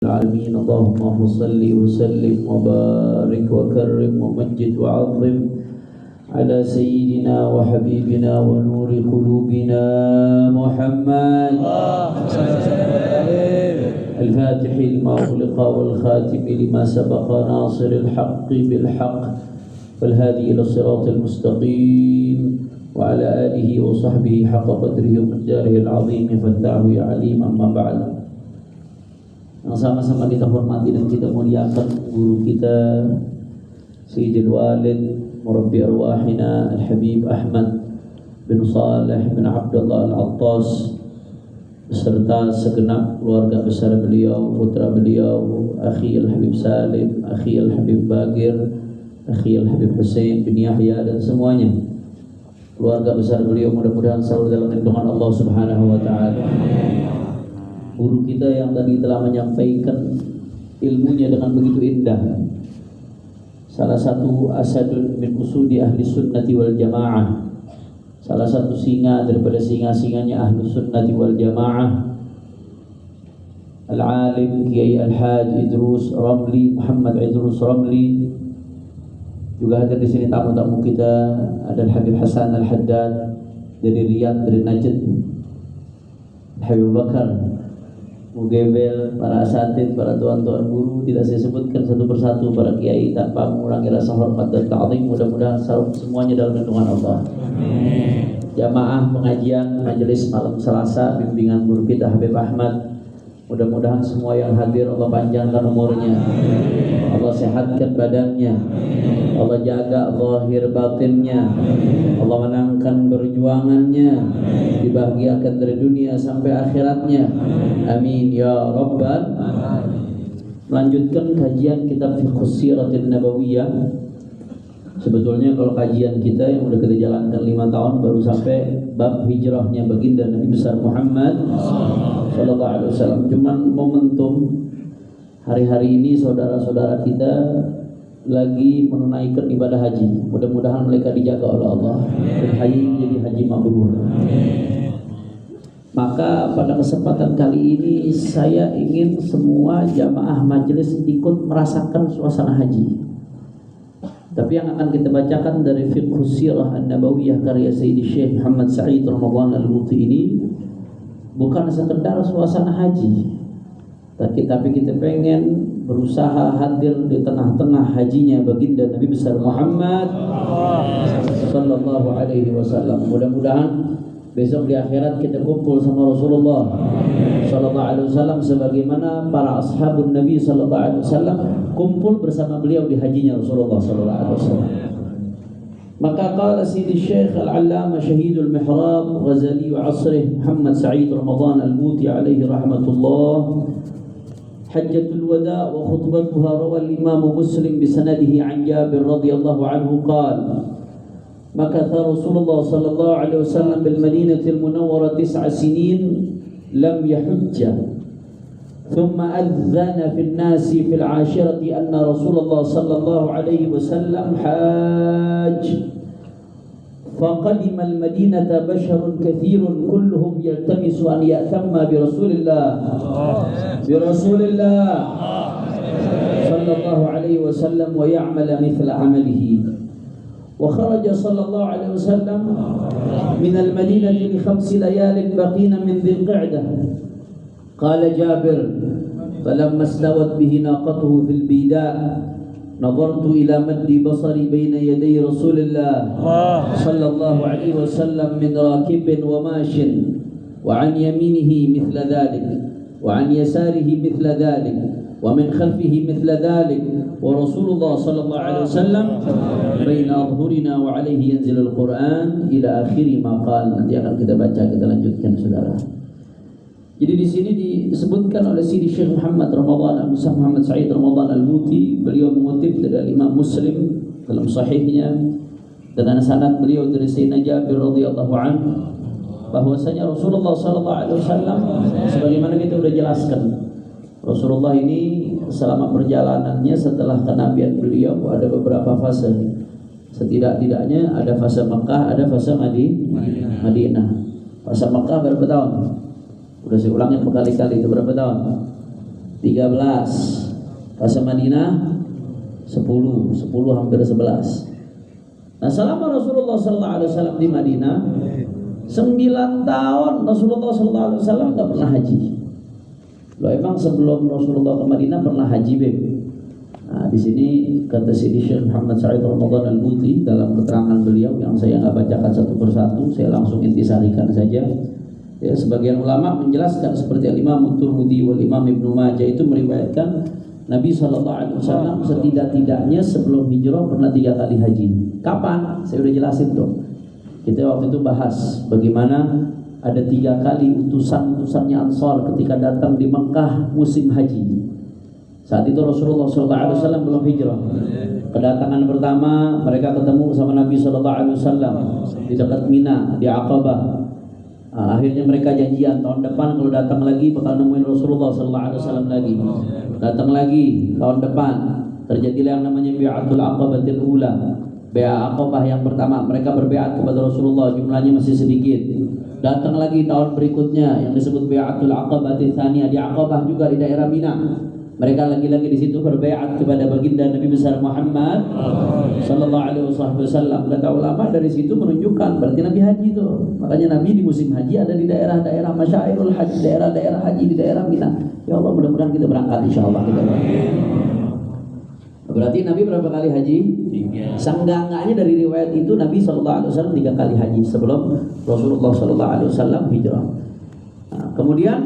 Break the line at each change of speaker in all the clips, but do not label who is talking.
العالمين اللهم صل وسلم وبارك وكرم ومجد وعظم على سيدنا وحبيبنا ونور قلوبنا محمد الفاتح لما أغلق والخاتم لما سبق ناصر الحق بالحق والهادي إلى الصراط المستقيم وعلى آله وصحبه حق قدره ومقداره العظيم فاتعه يا عليم أما بعد. Yang sama-sama kita hormati dan kita muliakan guru kita Sayyidul Walid Murabbi Arwahina Al-Habib Ahmad bin Saleh bin Abdullah Al-Attas beserta segenap keluarga besar beliau, putra beliau, Akhi Al-Habib Salim, Akhi Al-Habib Bagir, Akhi Al-Habib Hussein bin Yahya dan semuanya keluarga besar beliau mudah-mudahan selalu dalam lindungan Allah Subhanahu wa taala. Guru kita yang tadi telah menyampaikan ilmunya dengan begitu indah. Salah satu asadun min usudi ahli sunnati wal jamaah. Salah satu singa daripada singa-singanya ahli sunnati wal jamaah. Al-alim Kiai Al-Haj Idrus Ramli, Muhammad Idrus Ramli. Juga hadir di sini tamu-tamu kita, ada Al-Habib Hasan Al-Haddad dari Riyadh, dari Najd, Habib Bakar Mugebel, para asatid, para tuan-tuan guru, tidak saya sebutkan satu persatu, para kiai tanpa mengurangi rasa hormat dan ta'zim. Mudah-mudahan semuanya dalam lindungan Allah. Amin. Jamaah pengajian majelis malam Selasa bimbingan guru kita Habib Ahmad, mudah-mudahan semua yang hadir Allah panjangkan umurnya, Allah sehatkan badannya, Allah jaga zahir batinnya, Allah menangkan perjuangannya, dibahagiakan dari dunia sampai akhiratnya. Amin ya rabbal. Melanjutkan kajian kitab Fiqhus Siratin Nabawiyah. Sebetulnya kalau kajian kita yang sudah kita jalankan 5 tahun baru sampai bab hijrahnya baginda Nabi besar Muhammad sallallahu alaihi wasallam. Cuman momentum hari-hari ini saudara-saudara kita lagi menunaikan ibadah haji. Mudah-mudahan mereka dijaga oleh Allah dan haji jadi haji mabrur. Maka pada kesempatan kali ini saya ingin semua jamaah majelis ikut merasakan suasana haji. Tapi yang akan kita bacakan dari Fiqhus Sirah An-Nabawiyah karya Sayyidi Syekh Muhammad Sa'id Ramadhan Al-Muti ini bukan sekedar suasana haji, tapi kita pengen berusaha hadir di tengah-tengah hajinya baginda Nabi besar Muhammad sallallahu alaihi wasallam. Mudah-mudahan besok di akhirat kita kumpul sama Rasulullah sallallahu alaihi wasallam sebagaimana para ashabun Nabi sallallahu alaihi wasallam kumpul bersama beliau di hajinya Rasulullah sallallahu alaihi wasallam. Maka qala Sayyidi Syekh Al-Allamah Syahidul Mihrab Ghazali wa Asrih Muhammad Sa'id Ramadhan Al-Muti alaihi rahmatullah, Hajjatul Wada' wa khutbatuha rawa al-Imam Muslim bisanadihi an Jabir radhiyallahu anhu qala مكث رسول الله صلى الله عليه وسلم بالمدينة المنورة 9 سنين لم يحج ثم أذن في الناس في العاشرة أن رسول الله صلى الله عليه وسلم حاج فقدم المدينة بشر كثير كلهم يلتمس أن يأتم برسول الله صلى الله عليه وسلم ويعمل مثل عمله. وخرج صلى الله عليه وسلم من المدينة ل5 ليال بقين من ذي القعدة. قال جابر فلما استوت به ناقته في البيداء نظرت إلى مد بصري بين يدي رسول الله صلى الله عليه وسلم من راكب وماش وعن يمينه مثل ذلك وعن يساره مثل ذلك ومن خلفه مثل ذلك ورسول الله صلى الله عليه وسلم بين أظهرنا وعليه ينزل القرآن إلى آخر ما قال. Nanti akan kita baca, kita lanjutkan saudara. Jadi di sini disebutkan oleh Sayyidi Syekh Muhammad Ramadhan Al-Musah Muhammad Sa'id Ramadhan Al-Muti, beliau mengutip dari Imam Muslim dalam sahihnya dengan sanad beliau dari Sayyidina Jabir radhiyallahu anhu bahwasanya Rasulullah sallallahu alaihi wasallam sebagaimana kita sudah jelaskan, Rasulullah ini selama perjalanannya setelah kenabian beliau ada beberapa fase. Setidak-tidaknya ada fase Mekah, ada fase Madinah. Fase Mekah berapa tahun? Udah saya ulangin berkali-kali, itu berapa tahun? 13. Pas Madinah 10 hampir 11. Nah, selama Rasulullah sallallahu alaihi wasallam di Madinah 9 tahun Rasulullah sallallahu alaihi wasallam enggak pernah haji. Loh, emang sebelum Rasulullah ke Madinah pernah haji, Beb? Nah, di sini kata Sidi Syekh Muhammad Sa'id Ramadan Al-Buti dalam keterangan beliau yang saya nggak bacakan satu persatu, saya langsung intisarikan saja. Ya, sebagian ulama menjelaskan seperti Imam Tirmidzi wal Imam Ibnu Majah itu meriwayatkan Nabi SAW setidak-tidaknya sebelum hijrah pernah 3 kali haji. Kapan? Saya udah jelasin tuh. Kita waktu itu bahas bagaimana ada 3 kali utusan-utusannya Ansar ketika datang di Mekah musim haji. Saat itu Rasulullah SAW belum hijrah. Kedatangan pertama mereka ketemu sama Nabi SAW di dekat Mina, di Aqabah. Akhirnya mereka janjian tahun depan kalau datang lagi bakal nemuin Rasulullah SAW lagi. Datang lagi tahun depan terjadilah yang namanya Bi'atul Aqabatil Ula. Bai'ah Aqabah yang pertama, mereka berbeat kepada Rasulullah, jumlahnya masih sedikit. Datang lagi tahun berikutnya yang disebut Bai'atul Aqabatil Tsaniyah di Aqabah juga di daerah Mina. Mereka lagi-lagi di situ berbaiat kepada baginda Nabi besar Muhammad sallallahu alaihi wasallam. Kata ulama dari situ menunjukkan berarti Nabi haji itu. Makanya Nabi di musim haji ada di daerah-daerah masyairul haji, daerah-daerah haji di daerah Mina. Ya Allah, mudah-mudahan kita berangkat insyaallah kita. Berarti Nabi berapa kali haji? 3. Sanggangannya dari riwayat itu Nabi sallallahu alaihi wasallam 3 kali haji sebelum Rasulullah sallallahu alaihi wasallam hijrah. Nah, kemudian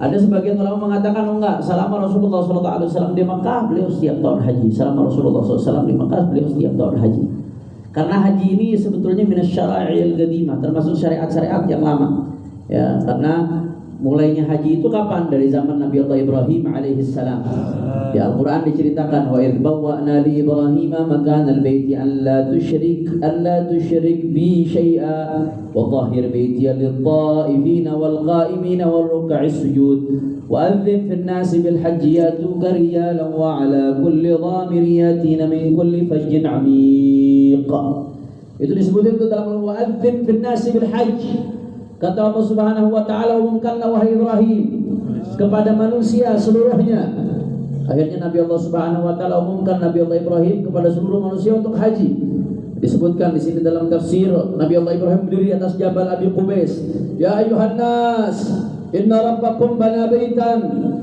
ada sebagian ulama mengatakan enggak, selama Rasulullah SAW di Mekah beliau setiap tahun haji. Selama Rasulullah SAW di Mekah beliau setiap tahun haji. Karena haji ini sebetulnya minasyara'il qadimah, termasuk syariat-syariat yang lama. Ya, karena mulainya haji itu kapan? Dari zaman Nabi Allah Ibrahim alaihissalam. Di Al-Quran diceritakan wa idh bawwa'na li Ibrahim makanal baiti an la tusyrik bi syai'a wa tahhir baiti lit-ta'ifin wal qa'imin wal ruk'is sujud wa adzin fil nasi bil hajji yatuka rijalan wa ala kulli dhamir yatina min kulli fajjin 'amiq. Itu disebutkan itu dalam wa adzin fil nasi bil hajj. Kata Allah Subhanahu wa taala, umumkanlah wahai Ibrahim kepada manusia seluruhnya. Akhirnya Nabi Allah Subhanahu wa taala umumkan Nabi Allah Ibrahim kepada seluruh manusia untuk haji. Disebutkan di sini dalam tafsir Nabi Allah Ibrahim berdiri atas Jabal Abi Qubais. Ya ayuhan nas, inna rabbakum bana baitan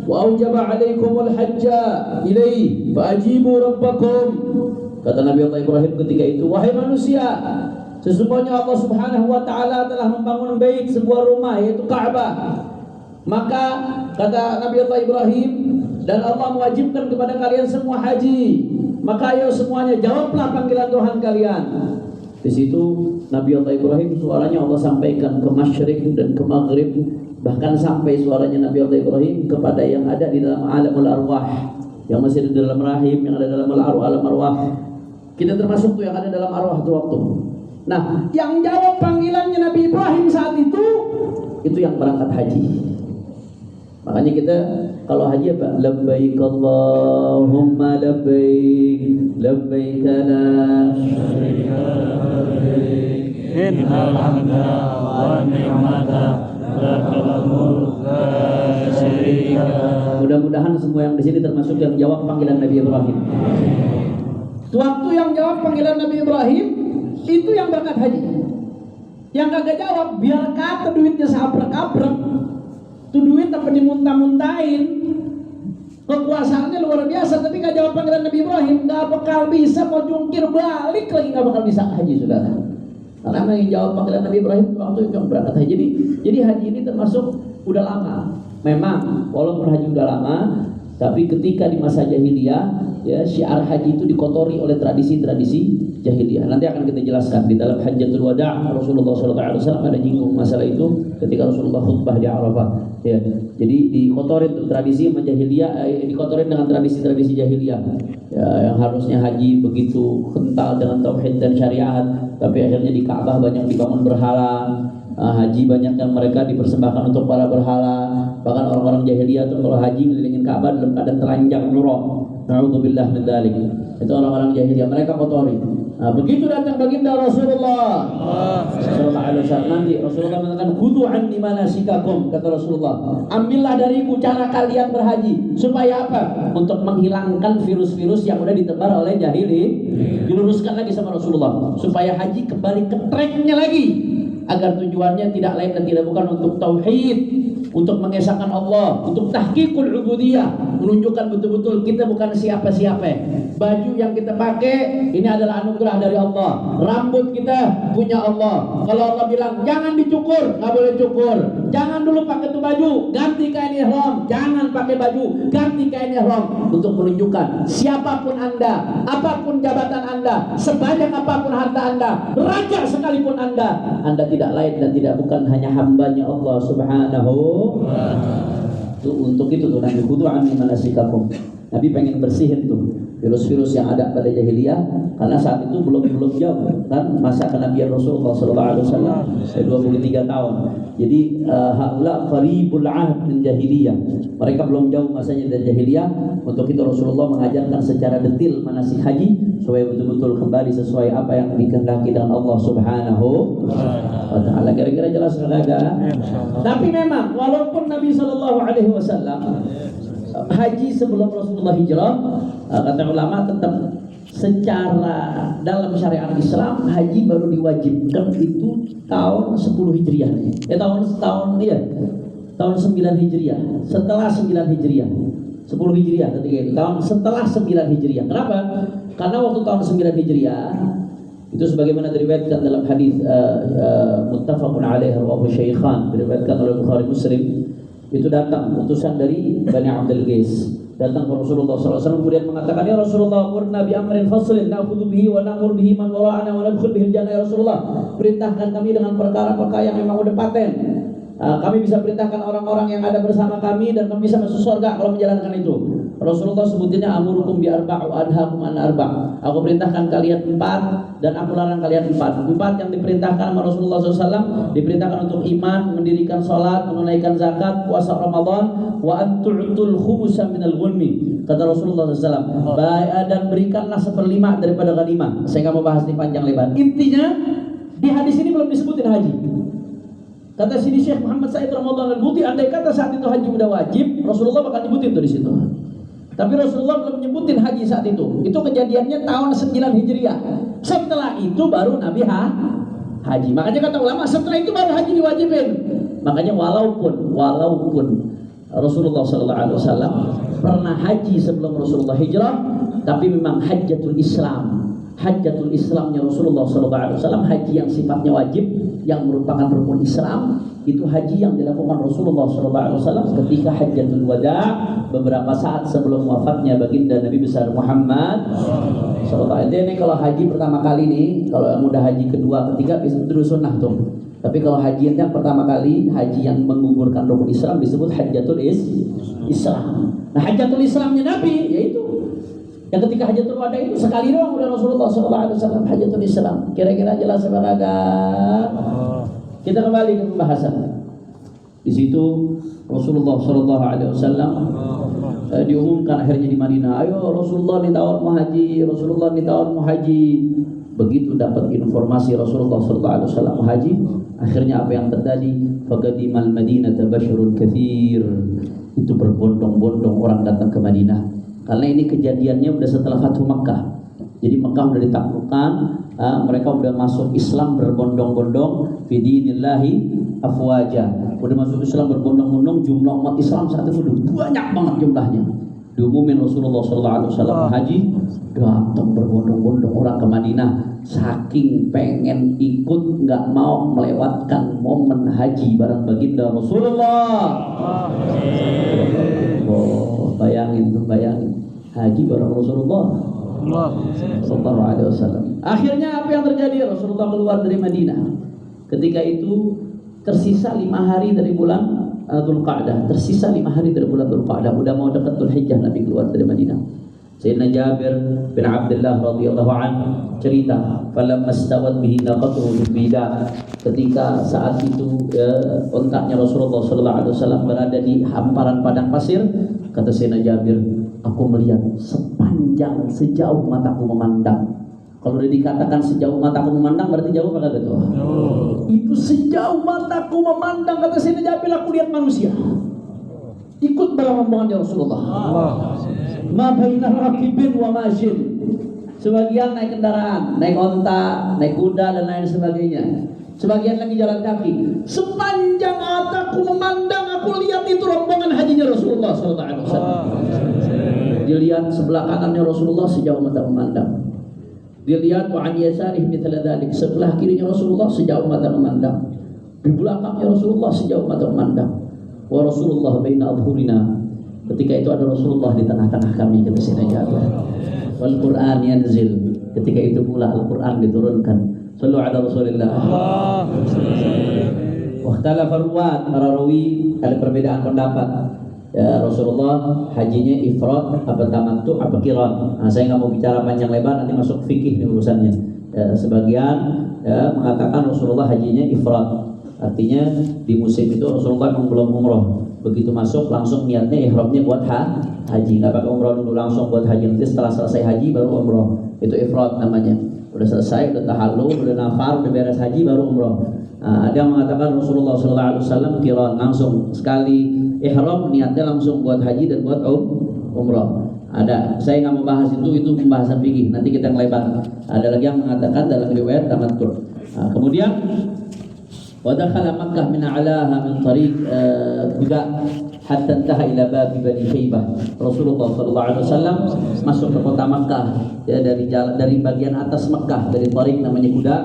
wa aujaba 'alaikumul hajja ilaihi fa ajibu rabbakum. Kata Nabi Allah Ibrahim ketika itu, wahai manusia, sesungguhnya Allah Subhanahu wa taala telah membangun bait, sebuah rumah yaitu Ka'bah. Maka kata Nabi Allah Ibrahim, dan Allah mewajibkan kepada kalian semua haji. Maka ayo semuanya jawablah panggilan Tuhan kalian. Di situ Nabi Allah Ibrahim suaranya Allah sampaikan ke masyrik dan ke maghrib, bahkan sampai suaranya Nabi Allah Ibrahim kepada yang ada di dalam alamul arwah, yang masih di dalam rahim, yang ada dalam alam arwah. Kita termasuk tuh yang ada dalam arwah tuh waktu. Nah, yang jawab panggilannya Nabi Ibrahim saat itu yang berangkat haji. Makanya kita kalau haji apa? Labbaik Allahumma labbaik, labbaik la syarika lak, innal hamda wan ni'mata lakal mulk la syarika lak. Mudah-mudahan semua yang di sini termasuk yang jawab panggilan Nabi Ibrahim. Waktu yang jawab panggilan Nabi Ibrahim itu yang berangkat haji. Yang kagak jawab biar kata duitnya seabrek-abrek, tuh duit apa dimuntah-muntahin, kekuasaannya luar biasa, tapi gak jawab panggilan Nabi Ibrahim, gak bakal bisa, mau jungkir balik lagi gak bakal bisa haji, saudara. Karena yang jawab panggilan Nabi Ibrahim waktu itu yang berangkat haji. Jadi haji ini termasuk udah lama. Memang walaupun haji udah lama, tapi ketika di masa jahiliyah, ya, syiar haji itu dikotori oleh tradisi-tradisi jahiliyah. Nanti akan kita jelaskan di dalam Hajjatul Wada'. Rasulullah SAW ada nyinggung masalah itu ketika Rasulullah khutbah di Arafah. Ya, jadi dikotorin tuh tradisi jahiliyah, dikotorin dengan tradisi-tradisi jahiliyah. Ya, yang harusnya haji begitu kental dengan tauhid dan syariat, tapi akhirnya di Ka'bah banyak dibangun berhala. Haji banyak yang mereka dipersembahkan untuk para berhala. Bahkan orang-orang jahiliyah tuh kalau haji ngelilingin Ka'bah dalam keadaan telanjang nurok. Na'udzubillah min dzalik. Itu orang-orang jahiliyah, mereka kotori. Nah, begitu datang baginda Rasulullah sallallahu alaihi wasallam, nanti Rasulullah mengatakan khudu anni manasikakum, kata Rasulullah, ambillah dariku cara kalian berhaji. Supaya apa? Untuk menghilangkan virus-virus yang udah ditebar oleh jahili. Diluruskan lagi sama Rasulullah supaya haji kembali ke tracknya lagi, agar tujuannya tidak lain dan tidak bukan untuk tauhid, untuk mengesahkan Allah, untuk tahqiqul ubudiyah, menunjukkan betul-betul kita bukan siapa-siapa. Baju yang kita pakai ini adalah anugerah dari Allah. Rambut kita punya Allah. Kalau Allah bilang jangan dicukur, nggak boleh cukur. Jangan dulu pakai itu baju, ganti kain ihram. Jangan pakai baju, ganti kain ihram. Untuk menunjukkan siapapun Anda, apapun jabatan Anda, sebanyak apapun harta Anda, raja sekalipun Anda tidak lain dan tidak bukan hanya hambanya Allah Subhanahu. Untuk itu tuh Nabi khudu anni manasikakum. Nabi pengen bersihin tuh virus-virus yang ada pada jahiliyah, karena saat itu belum jauh kan masa kenabian Rasulullah SAW 23 tahun. Jadi haula qaribul ahd min jahiliyah. Mereka belum jauh masanya dari jahiliyah. Untuk itu Rasulullah mengajarkan secara detail manasik haji supaya betul-betul kembali sesuai apa yang dikehendaki dengan Allah Subhanahu wa taala. Kira-kira jelas enggak? Tapi memang walaupun Nabi SAW haji sebelum Rasulullah hijrah, kata ulama tetap secara dalam syariat Islam haji baru diwajibkan itu tahun 10 Hijriah. Tahun 9 Hijriah. Setelah 9 Hijriah. 10 Hijriah ketika itu. Tahun setelah 9 Hijriah. Kenapa? Karena waktu tahun 9 Hijriah itu sebagaimana diriwayatkan dalam hadis muttafaqun alaihi rawahu syaikhan, diriwayatkan oleh Bukhari Muslim. Itu datang utusan dari Bani Abdul Qais, datang ke Rasulullah SAW, kemudian mengatakan, ya Rasulullah, murna bi amrin faslin na'khudhu bihi wa na'mur bihi man wara'ana wa nadkhul bihi al-jannah. Ya Rasulullah, perintahkan kami dengan perkara-perkara yang memang udah paten. Kami bisa perintahkan orang-orang yang ada bersama kami dan kami bisa masuk surga kalau menjalankan itu. Rasulullah sebutinnya amurukum bi arba'u anhaakum an arba'. Aku perintahkan kalian 4 dan aku larang kalian 4. 4 yang diperintahkan sama Rasulullah SAW, diperintahkan untuk iman, mendirikan sholat, menunaikan zakat, puasa Ramadan, wa antu'tul khumusa minal ghunmi. Kata Rasulullah SAW, dan berikanlah 1/5 daripada ghanimah. Saya nggak mau bahas ini panjang lebar. Intinya di hadis ini belum disebutin haji. Kata sini Syekh Muhammad Said Ramadan Al-Buti, andai kata saat itu haji udah wajib, Rasulullah bakal nyebutin tuh di situ. Tapi Rasulullah belum nyebutin haji saat itu. Itu kejadiannya tahun 9 Hijriah. Setelah itu baru Nabi haji. Makanya kata ulama setelah itu baru haji diwajibin. Makanya walaupun Rasulullah SAW pernah haji sebelum Rasulullah hijrah, tapi memang hajjatul Islam. Hajjatul Islamnya Rasulullah SAW, haji yang sifatnya wajib, yang merupakan rukun Islam, itu haji yang dilakukan Rasulullah SAW ketika Hajjatul Wada, beberapa saat sebelum wafatnya baginda Nabi besar Muhammad SAW. Ini kalau haji pertama kali nih, kalau yang udah haji kedua, ketiga itu sunnah tuh. Tapi kalau haji yang pertama kali, haji yang menggugurkan rukun Islam disebut Hajjatul Islam. Nah, Hajjatul Islamnya Nabi yaitu yang ketika Hajjatul Wada itu sekali doang udah Rasulullah SAW Hajjatul Islam. Kira-kira jelas apa kagak? Kita kembali ke pembahasan. Di situ Rasulullah SAW diumumkan akhirnya di Madinah. Ayo Rasulullah nih tahun mau haji, Rasulullah nih tahun mau haji. Begitu dapat informasi Rasulullah SAW mau haji, akhirnya apa yang terjadi? Faqadimal Madinata basyarun katsir. Itu berbondong-bondong orang datang ke Madinah. Karena ini kejadiannya udah setelah Fathu Makkah. Jadi Makkah udah ditaklukkan, mereka udah masuk Islam berbondong-bondong, fi dinillahi afwaja. Udah masuk Islam berbondong-bondong, jumlah umat Islam saat itu udah banyak banget jumlahnya. Diumumin Rasulullah SAW haji, datang berbondong-bondong orang ke Madinah, saking pengen ikut, nggak mau melewatkan momen haji bareng baginda Rasulullah. Bayangin haji bareng Rasulullah sallallahu alaihi wasallam. Akhirnya apa yang terjadi? Rasulullah keluar dari Madinah. Ketika itu tersisa 5 hari dari bulan Dzulqa'dah. Tersisa 5 hari dari bulan Dzulqa'dah. Udah mau dekat Dzulhijjah Nabi keluar dari Madinah. Sayyidina Jabir bin Abdullah radhiyallahu anhu cerita, falamma stawat bihi naqatuhu bil bida. Ketika saat itu ontaknya Rasulullah sallallahu alaihi wasallam berada di hamparan padang pasir, kata Sayyidina Jabir, aku melihat sejauh mataku memandang Kalau udah dikatakan sejauh mataku memandang berarti jauh apa kata tuh? Itu sejauh mataku memandang kata Sayyidina Jabir aku lihat manusia. Ikut berombongan ya Rasulullah. Ma baina rakibin wa masyin. Sebagian naik kendaraan, naik onta, naik kuda dan lain sebagainya. Sebagian lagi jalan kaki. Sepanjang mataku memandang, aku lihat itu rombongan hajinya Rasulullah SAW. Dilihat sebelah kanannya Rasulullah sejauh mata memandang. Dilihat wa an yasarih mithla dzalik, sebelah kirinya Rasulullah sejauh mata memandang. Di belakangnya Rasulullah sejauh mata memandang. Wa Rasulullah baina adhurina. Ketika itu ada Rasulullah di tengah-tengah kami, kata Sayyidina Jabir. Wal Qur'an yanzil. Ketika itu pula Al-Qur'an diturunkan. Sallu ala Rasulillah. Wakhtalafa ruwat, para rawi ada perbedaan pendapat. Ya, Rasulullah hajinya ifrad apa tamattu apa qiran. Nah, saya nggak mau bicara panjang lebar, nanti masuk fikih nih urusannya. Ya, sebagian ya, mengatakan Rasulullah hajinya ifrad. Artinya di musim itu Rasulullah memang belum umroh. Begitu masuk langsung niatnya ihramnya buat haji, nggak pakai umroh dulu, langsung buat haji. Nanti setelah selesai haji baru umroh. Itu ifrad namanya. Udah selesai, udah tahallul, udah nafar, udah beres haji baru umroh. Ada yang mengatakan Rasulullah SAW qiran, langsung sekali ihram niatnya langsung buat haji dan buat umroh. Ada, saya nggak membahas itu pembahasan fikih. Nanti kita ngelebar. Ada lagi yang mengatakan dalam riwayat tamattu. Kemudian ودخل مكة من أعلاها من طريق بقاء حتى انتهى إلى باب بني شيبة. Rasulullah SAW masuk ke kota Makkah ya, dari bagian atas Makkah, dari tarik namanya kuda.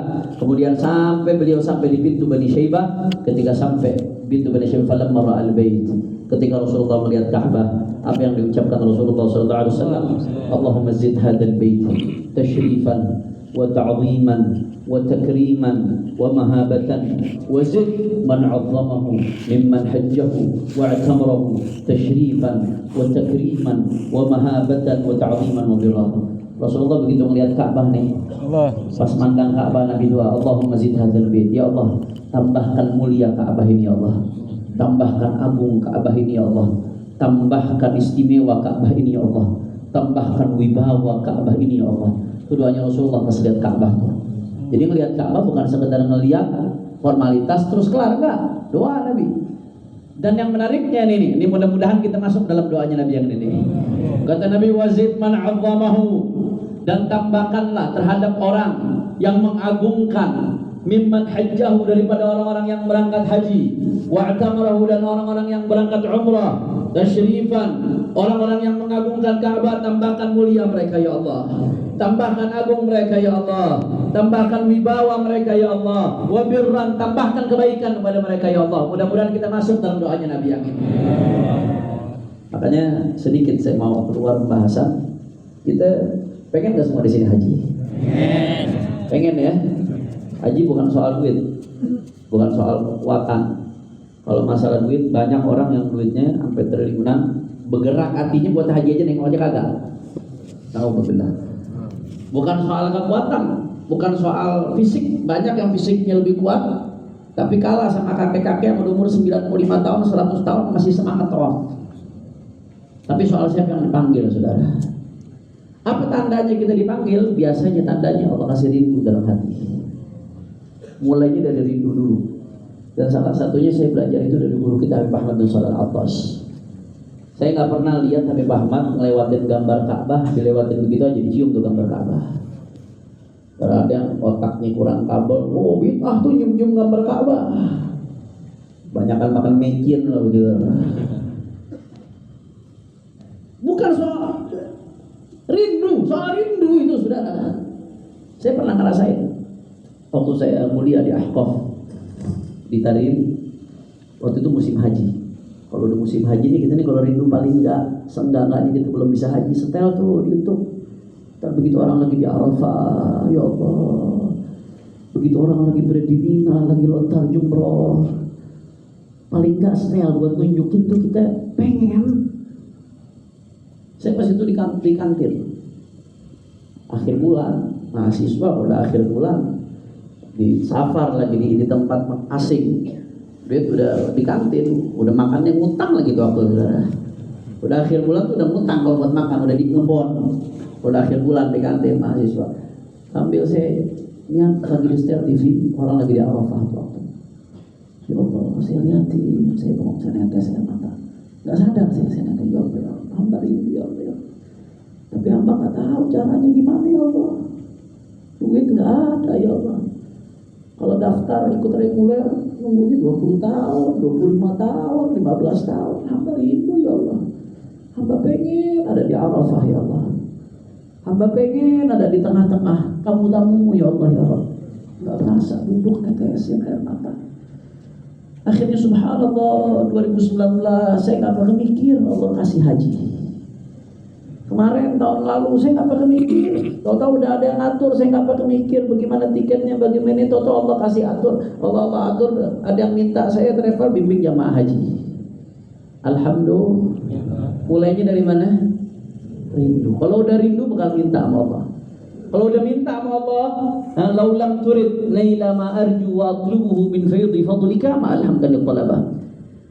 Kemudian beliau sampai di pintu Bani Syaibah. Ketika sampai pintu Bani Syaibah, falamma ra'al bait, ketika Rasulullah melihat Ka'bah, apa yang diucapkan Rasulullah SAW? Allahumma zid hadzal bait tashrifan wa ta'ziman وتكريما ومهابة وزد من عظمه ممن حجه واعتمره تشريفا وتكريما ومهابة وتعظيما وبرا. Rasulullah begitu melihat Ka'bah nih, pas mandang Ka'bah Nabi doa, Allahumma zid hadzal bait, ya Allah tambahkan mulia Ka'bah ini ya Allah, tambahkan agung Ka'bah ini ya Allah, tambahkan istimewa Ka'bah ini ya Allah, tambahkan wibawa Ka'bah ini ya Allah. Itu doanya Rasulullah pas lihat Ka'bah tuh. Jadi melihat Ka'bah bukan sekedar ngelihat formalitas terus kelar, enggak, doa Nabi. Dan yang menariknya ini mudah-mudahan kita masuk dalam doanya Nabi yang ini. Kata Nabi, wazid man 'azzamahu, dan tambahkanlah terhadap orang yang mengagungkan, mimman hajjahu, daripada orang-orang yang berangkat haji, wa'tamarahu, dan orang-orang yang berangkat umrah, tasyrifan, orang-orang yang mengagungkan Ka'bah, tambahkan mulia mereka ya Allah, tambahkan agung mereka ya Allah, tambahkan wibawa mereka ya Allah, wa birran, tambahkan kebaikan kepada mereka ya Allah. Mudah-mudahan kita masuk dalam doanya Nabi yang ini. Makanya sedikit saya mau keluar pembahasan. Kita pengen gak semua di sini haji? Pengen ya? Haji bukan soal duit, bukan soal kekuatan. Kalau masalah duit, banyak orang yang duitnya sampai triliunan, bergerak hatinya buat haji aja, nengok aja kagak. Alhamdulillah. Bukan soal kekuatan, bukan soal fisik. Banyak yang fisiknya lebih kuat, tapi kalah sama kakek-kakek yang berumur 95 tahun, 100 tahun masih semangat tawaf. Tapi soal siapa yang dipanggil, saudara? Apa tandanya kita dipanggil? Biasanya tandanya Allah kasih rindu dalam hati. Mulainya dari rindu dulu. Dan salah satunya saya belajar itu dari guru kita Habib Ahmad bin Shalih Al-Abbas. Saya nggak pernah lihat Habib Ahmad ngelewatin gambar Ka'bah, dilewatin begitu aja, dicium tuh gambar Ka'bah. Karena ada yang otaknya kurang kabel, oh bid'ah tuh nyium-nyium gambar Ka'bah. Banyakan makan mecin lah begitu. Bukan soal rindu, soal rindu itu saudara. Saya pernah ngerasain waktu saya mulia di Ahqaf, di Tarim, waktu itu musim haji. Kalau udah musim haji nih, kita nih kalau rindu paling seenggak-enggaknya kita belum bisa haji, setel tuh di YouTube. Dan begitu orang lagi di Arafah, ya Allah, begitu orang lagi berada di Mina, lagi lontar jumroh, paling enggak setel buat nunjukin tuh kita pengen. Saya pas itu di kantin akhir bulan, mahasiswa udah akhir bulan, di safar lagi di tempat asing, duit udah di kantin, udah makannya ngutang lagi tuh waktu saudara. Udah akhir bulan tuh udah ngutang kalau buat makan, udah di ngebon, udah akhir bulan di kantin mahasiswa. Ambil saya niat lagi di setel TV, orang lagi di Arafah waktu. Ya Allah, saya lihatin, saya bangun, saya netes air mata. Nggak sadar saya netes, ya Allah, hamba rindu ya Allah. Tapi hamba nggak tahu caranya gimana ya Allah. Duit nggak ada ya Allah. Kalau daftar ikut reguler nunggunya 20 tahun, 25 tahun, 15 tahun. Hamba rindu ya Allah. Hamba pengen ada di Arafah ya Allah. Hamba pengen ada di tengah-tengah tamu-tamu ya Allah ya Allah. Nggak berasa duduk netesin air mata. Akhirnya subhanallah 2019 saya nggak pernah mikir Allah kasih haji. Kemarin tahun lalu saya nggak pernah mikir, tahu-tahu udah ada yang atur, saya nggak pernah mikir bagaimana tiketnya, bagaimana itu, tahu Allah kasih atur, Allah atur, ada yang minta saya travel bimbing jamaah haji. Alhamdulillah. Mulainya dari mana? Rindu. Kalau udah rindu bakal minta sama Allah. Kalau udah minta sama Allah, laulam turid laila ma arju wa atlubuhu min faydi fadlika ma alhamdulillah talabah.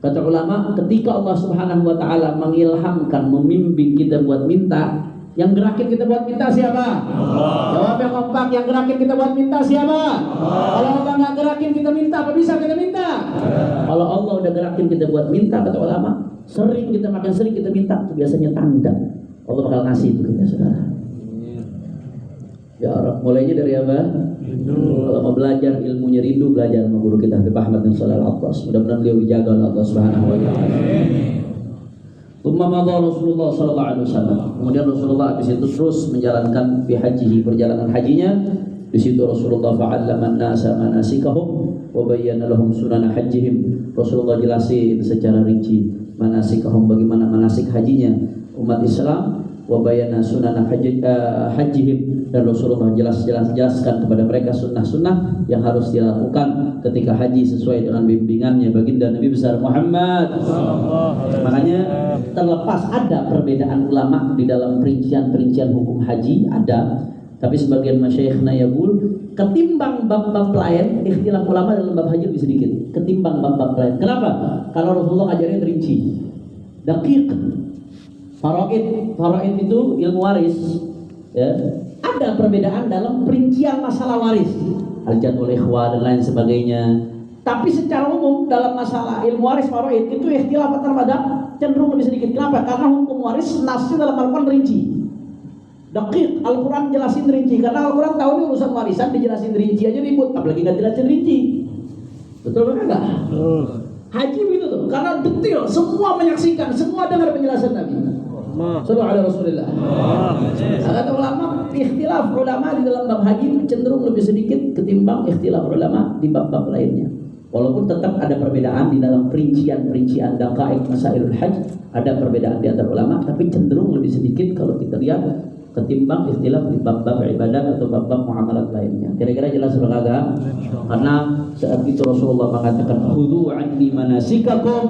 Kata ulama, ketika Allah Subhanahu wa taala mengilhamkan, membimbing kita buat minta, yang gerakin kita buat minta siapa? Allah. Jawab yang kompak, yang gerakin kita buat minta siapa? Allah. Kalau Allah nggak gerakin kita minta, apa bisa kita minta? Allah. Kalau Allah udah gerakin kita buat minta, kata ulama, sering kita makin sering kita minta, itu biasanya tanda Allah bakal ngasih itu kita, saudara. Ya Rabb, mulainya dari apa? Rindu. Kalau mau belajar ilmunya rindu, belajar sama guru kita Habib Ahmad bin Shalal Al-Abbas. Mudah-mudahan beliau dijaga oleh Allah Subhanahu wa taala. Umma madha Rasulullah sallallahu alaihi wasallam. Kemudian Rasulullah habis itu terus menjalankan fi hajihi, perjalanan hajinya. Di situ Rasulullah fa'allama an-nasa manasikahum wa bayyana lahum sunan hajjihim. Rasulullah jelasin secara rinci manasikahum, bagaimana manasik hajinya umat Islam, wa bayyana sunan hajjihim, dan Rasulullah jelaskan kepada mereka sunnah-sunnah yang harus dilakukan ketika haji sesuai dengan bimbingannya baginda Nabi besar Muhammad. Makanya terlepas ada perbedaan ulama di dalam perincian hukum haji ada, tapi sebagian masyayikhna yaqul ketimbang bab-bab lain ikhtilaf ulama dalam bab haji lebih sedikit ketimbang bab-bab lain. Kenapa? Karena Rasulullah ajarin rinci, daqiq. Faraid itu ilmu waris, ya. Ada perbedaan dalam perincian masalah waris, al-jadwal ikhwah dan lain sebagainya. Tapi secara umum dalam masalah ilmu waris faraid itu ikhtilaf antar mazhab cenderung lebih sedikit. Kenapa? Karena hukum waris nasnya dalam Al-Quran rinci. Daqiq, Al-Quran jelasin rinci. Karena Al-Quran tahu ini urusan warisan dijelasin rinci aja ribut, apalagi nggak jelasin rinci. Betul kan enggak? Haji begitu tuh, karena detail, semua menyaksikan, semua dengar penjelasan Nabi. Sallallahu alaihi Rasulullah. Kata ulama, ikhtilaf ulama di dalam bab haji cenderung lebih sedikit ketimbang ikhtilaf ulama di bab-bab lainnya. Walaupun tetap ada perbedaan di dalam perincian daqaiq masailul hajj, ada perbedaan di antara ulama, tapi cenderung lebih sedikit kalau kita lihat ketimbang ikhtilaf di bab-bab ibadat atau bab-bab muamalat lainnya. Kira-kira jelas berkagak? Karena saat itu Rasulullah mengatakan khudhu anni manasikakum,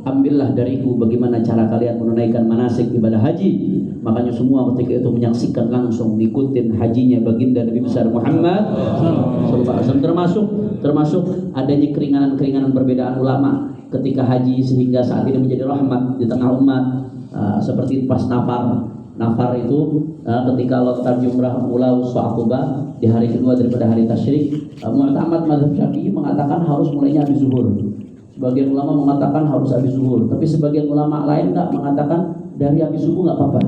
ambillah dariku bagaimana cara kalian menunaikan manasik ibadah haji. Makanya semua ketika itu menyaksikan langsung, ngikutin hajinya baginda Nabi besar Muhammad sallallahu alaihi wasallam, termasuk adanya keringanan perbedaan ulama ketika haji sehingga saat ini menjadi rahmat di tengah umat, seperti pas Nafar itu ketika lontar jumrah Ula Usfa'qubah di hari kedua daripada hari tasyrik, Mu'tamad mazhab Syafi'i mengatakan harus mulainya habis zuhur. Sebagian ulama mengatakan harus habis zuhur, tapi sebagian ulama lain enggak, mengatakan dari habis subuh enggak apa-apa.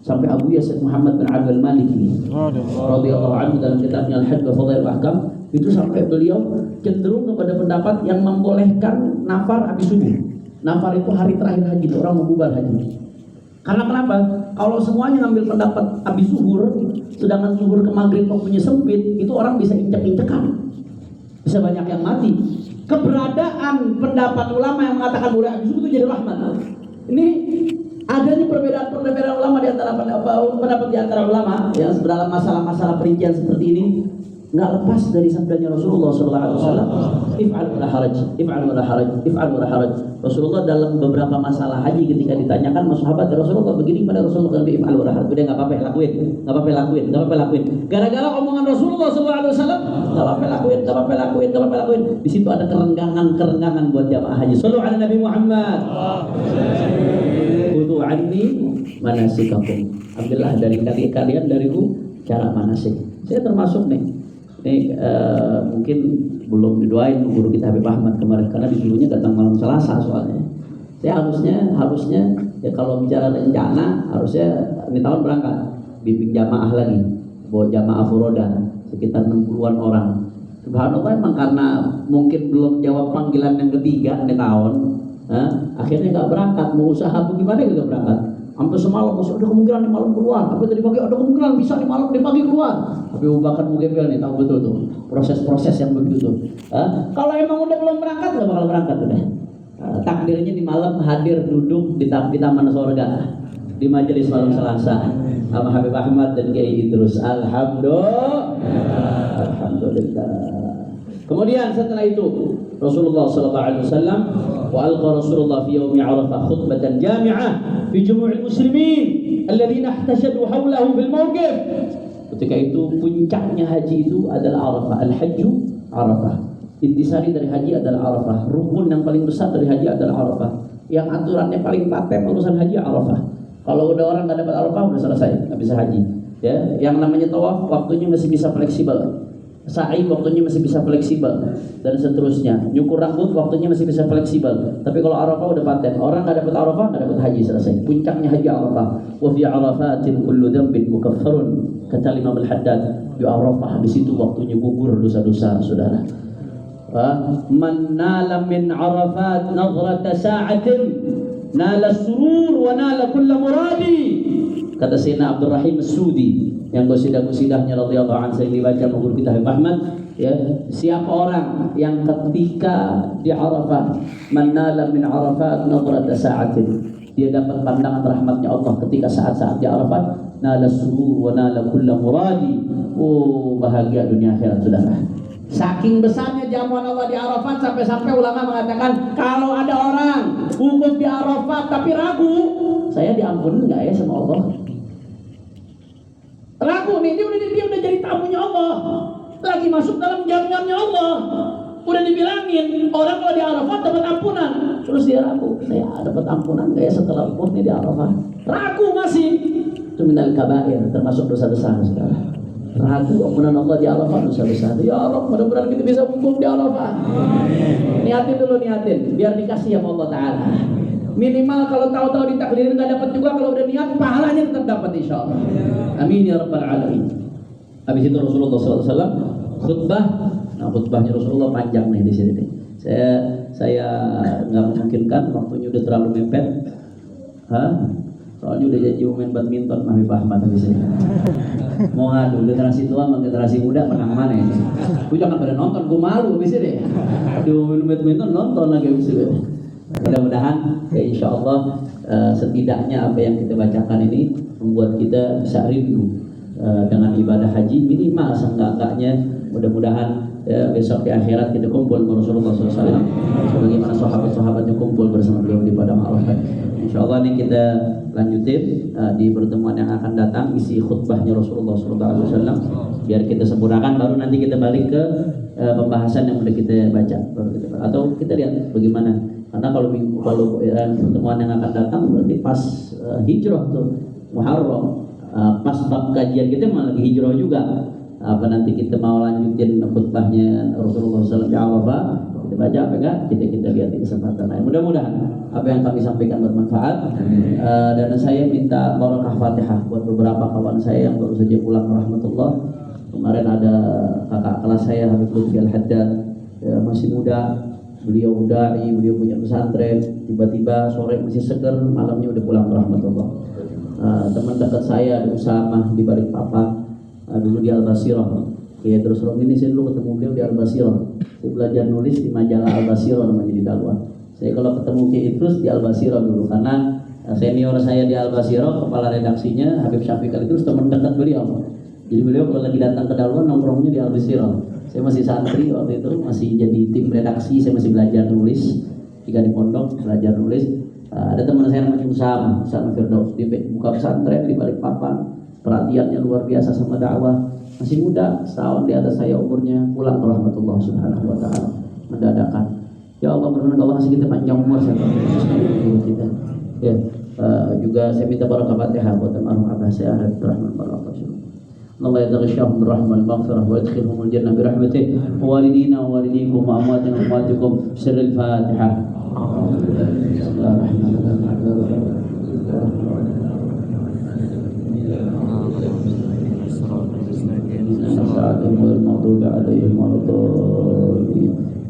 Sampai Abu Yazid Muhammad bin Abdul Maliki radhiyallahu anhu dalam kitabnya Al-Hajj wa Fadhail Ahkam itu sampai beliau cenderung kepada pendapat yang membolehkan nafar habis subuh. Nafar itu hari terakhir haji, orang mau bubar haji. Karena kenapa? Kalau semuanya ngambil pendapat habis zuhur, sedangkan zuhur ke maghrib waktunya sempit, itu orang bisa injek-injekan, bisa banyak yang mati. Keberadaan pendapat ulama yang mengatakan boleh habis zuhur itu jadi rahmat. Ini adanya perbedaan ulama di antara pendapat di antara ulama yang dalam masalah-masalah perincian seperti ini nggak lepas dari sabdanya Rasulullah sallallahu alaihi wasallam, if'al wala haraj, if'al wala haraj, if'al wala haraj. Rasulullah dalam beberapa masalah haji ketika ditanyakan sahabat Rasulullah begini pada Rasulullah, if'al wala haraj, udah nggak apa-apa lakuin, nggak apa-apa lakuin. Gara-gara omongan Rasulullah sallallahu alaihi wasallam, nggak apa-apa lakuin. Di situ ada kerenggangan buat jamaah haji. Sallu ala Nabi Muhammad. Khudhu anni manasikakum. Ambillah dari kalian dariku cara manasik. Saya termasuk nih. Ini mungkin belum didoain guru kita Habib Ahmad kemarin karena disuruhnya datang malam Selasa soalnya. Saya harusnya ya kalau bicara rencana harusnya ini tahun berangkat bimbing jamaah lagi, bawa jamaah furoda sekitar 60-an orang. Subhanallah emang karena mungkin belum jawab panggilan yang ketiga ini tahun, akhirnya nggak berangkat. Mau usaha bagaimana juga berangkat. Hampir semalam masih ada kemungkinan di malam keluar. Tapi tadi pagi ada kemungkinan bisa di malam di pagi keluar. Tapi bahkan Mugembel nih tahu betul tuh proses-proses yang begitu. Kalau emang udah belum berangkat nggak bakal berangkat udah. Takdirnya di malam hadir duduk di taman sorga di majelis malam Selasa sama Habib Ahmad dan Kiai Idrus. Alhamdulillah. Kemudian setelah itu Rasulullah sallallahu alaihi wasallam wa alqa Rasulullah fi yaumi Arafah khutbatan jami'ah fi jumu'il muslimin alladziina ihtashadu hawlahu fil mawqif. Ketika itu puncaknya haji itu adalah Arafah. Al-hajju Arafah. Intisari dari haji adalah Arafah. Rukun yang paling besar dari haji adalah Arafah. Yang aturannya paling paten urusan haji Arafah. Kalau udah orang nggak dapat Arafah udah selesai, nggak bisa haji. Ya, yang namanya tawaf waktunya masih bisa fleksibel. Sa'i waktunya masih bisa fleksibel dan seterusnya. Nyukur rambut waktunya masih bisa fleksibel. Tapi kalau Arafah udah paten, orang nggak dapat Arafah nggak dapat haji, selesai. Puncaknya haji Arafah. Wa fi Arafatin kullu dhanbin mukaffarun. Kata Imam Al-Haddad, di Arafah di situ waktunya gugur dosa-dosa, saudara. Man nala min Arafat nazrata sa'atin nala surur wa nala kulla muradi. Kata Sayyidina Abdul Rahim As-Sudi yang qasidah-qasidahnya radhiyallahu anhu sering dibaca guru kita Habib Ahmad, ya, siapa orang yang ketika di Arafah man nala min Arafat nazrata sa'atin, dia dapat pandangan rahmatnya Allah ketika saat-saat di Arafat, nala surur wa nala kulla muradi. Oh, bahagia dunia akhirat, saudara. Saking besarnya jamuan Allah di Arafat sampai-sampai ulama mengatakan kalau ada orang wukuf di Arafat tapi ragu, saya diampuni nggak ya sama Allah? Ragu nih, dia udah jadi tamunya Allah, lagi masuk dalam jamuannya Allah. Udah dibilangin orang kalau di Arafat dapat ampunan, terus dia ragu, saya dapat ampunan nggak ya setelah wukuf nih di Arafat? Ragu masih. Itu minal kabair, termasuk dosa-dosa sekarang. Ragu ampunan Allah di Arafah dosa besar. Ya Allah, mudah-mudahan kita bisa wukuf di Arafah. Niatin dulu, niatin biar dikasih sama Allah Ta'ala. Minimal kalau tahu-tahu ditakdirin nggak dapat juga, kalau udah niat pahalanya tetap dapat insyaallah. Amin ya rabbal alamin. Habis itu Rasulullah SAW khutbah. Nah, khutbahnya Rasulullah panjang nih di sini nih. Saya nggak memungkinkan, waktunya udah terlalu mepet. Soalnya udah jadi main badminton Habib Ahmad habis ini. Mau ngadu generasi tua sama generasi muda menang mana ini? Gue jangan pada nonton, gue malu habis ini. Aduh, main badminton nonton lagi habis ini. Mudah-mudahan ya insya Allah setidaknya apa yang kita bacakan ini membuat kita bisa rindu dengan ibadah haji minimal seenggak-enggaknya. Mudah-mudahan ya, besok di akhirat kita kumpul dengan Rasulullah SAW sebagaimana sahabat-sahabatnya kumpul bersama beliau di padang Arafah. Insya Allah ini kita lanjutin di pertemuan yang akan datang isi khutbahnya Rasulullah SAW biar kita sempurnakan, baru nanti kita balik ke pembahasan yang udah kita baca, atau kita lihat bagaimana, karena kalau pertemuan yang akan datang berarti pas hijrah tuh Muharram, pas bab kajian kita malah lagi hijrah juga. Apa nanti kita mau lanjutin khutbahnya Rasulullah SAW di Arafah, kita baca apa enggak, kita lihat di kesempatan lain. Mudah-mudahan apa yang kami sampaikan bermanfaat. Dan saya minta barakah Fatihah buat beberapa kawan saya yang baru saja pulang rahmatullah. Kemarin ada kakak kelas saya Habib Lutfi Al-Haddad, ya, masih muda, beliau dai, beliau punya pesantren, tiba-tiba sore masih seger, malamnya udah pulang rahmatullah. Teman dekat saya ada Usama di Balikpapan, dulu di Al-Basirah. Ya, terus ini saya dulu ketemu beliau di Al-Basirah. Saya belajar nulis di majalah Al-Basirah namanya di Dalwan. Saya kalau ketemu Kiai Idrus di Al-Basirah dulu, karena senior saya di Al-Basirah, kepala redaksinya Habib Syafiq Al-Idrus, teman dekat beliau. Jadi beliau kalau lagi datang ke Dalwan nongkrongnya di Al-Basirah. Saya masih santri waktu itu, masih jadi tim redaksi, saya masih belajar nulis. Jika di pondok belajar nulis, ada teman saya namanya Usama Firdaus, dia buka pesantren di Balikpapan. Perhatiannya luar biasa sama dakwah, masih muda, setahun di atas saya umurnya, pulang ke rahmatullah subhanahu wa ta'ala mendadakan. Ya Allah, mudah-mudahan Allah kasih kita panjang umur kita. Ya, juga saya minta barakah Fatihah buat almarhum abah saya Habib Rahman Barakatuh. Allah yaghshahum birrahmah wal maghfirah wa yadkhilhum al-jannah birahmatih wa walidina wa walidikum wa amwatina wa amwatikum sirril Fatihah.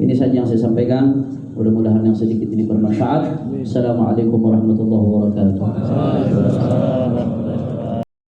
Ini saja yang saya sampaikan. Mudah-mudahan yang sedikit ini bermanfaat. Assalamualaikum warahmatullahi wabarakatuh.